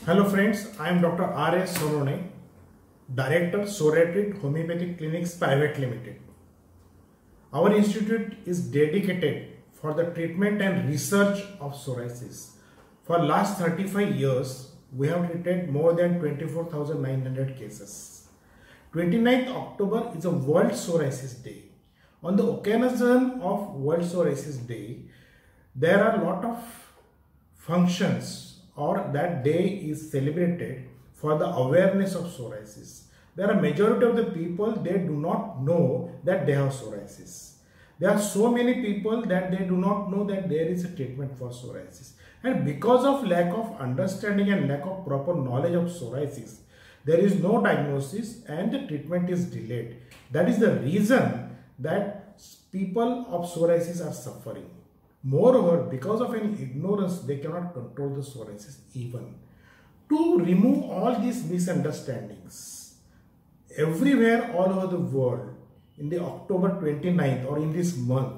Hello friends, I am Dr. R.S. Sonone, Director, Soretrit Homeopathic Clinics Private Limited. Our institute is dedicated for the treatment and research of psoriasis. For last 35 years, we have treated more than 24,900 cases. 29th October is a World Psoriasis Day. On the occasion of World Psoriasis Day, there are a lot of functions or that day is celebrated for the awareness of psoriasis. There are majority of the people, they do not know that they have psoriasis. There are so many people that they do not know that there is a treatment for psoriasis. And because of lack of understanding and lack of proper knowledge of psoriasis, there is no diagnosis and the treatment is delayed. That is the reason that people of psoriasis are suffering. Moreover, because of an ignorance, they cannot control the psoriasis even. To remove all these misunderstandings, everywhere all over the world, in the October 29th or in this month,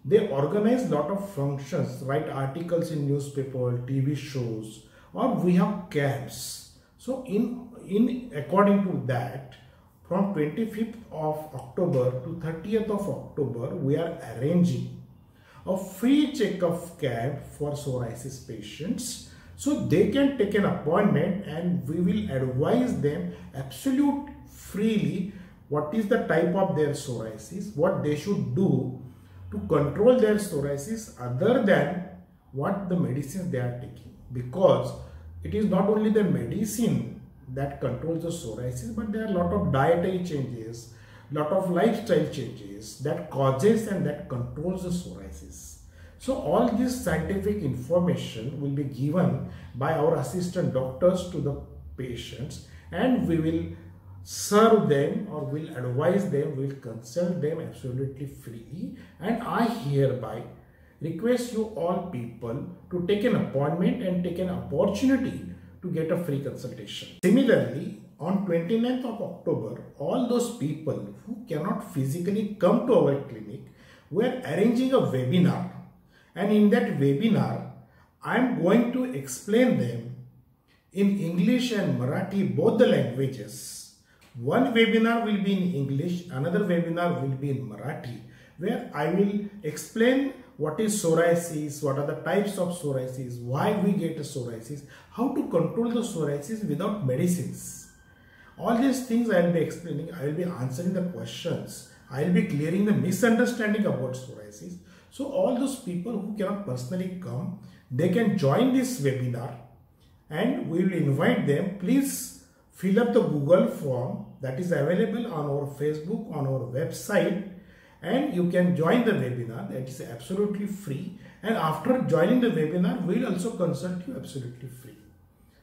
they organize lot of functions, write articles in newspaper, TV shows, or we have camps. So according to that, from 25th of October to 30th of October, we are arranging a free checkup camp for psoriasis patients, so they can take an appointment and we will advise them absolute freely what is the type of their psoriasis, what they should do to control their psoriasis other than what the medicines they are taking, because it is not only the medicine that controls the psoriasis, but there are a lot of dietary changes, lot of lifestyle changes that causes and that controls the psoriasis. So all this scientific information will be given by our assistant doctors to the patients, and we will serve them or will advise them, will consult them absolutely freely. And I hereby request you all people to take an appointment and take an opportunity to get a free consultation. Similarly, on 29th of October, all those people who cannot physically come to our clinic, we are arranging a webinar. And in that webinar, I am going to explain them in English and Marathi, both the languages. One webinar will be in English, another webinar will be in Marathi, where I will explain what is psoriasis, what are the types of psoriasis, why we get a psoriasis, how to control the psoriasis without medicines. All these things I will be explaining. I will be answering the questions. I will be clearing the misunderstanding about psoriasis. So all those people who cannot personally come, they can join this webinar and we will invite them. Please fill up the Google form that is available on our Facebook, on our website, and you can join the webinar. That is absolutely free. And after joining the webinar, we will also consult you absolutely free.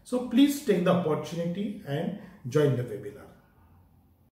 So please take the opportunity and join the webinar.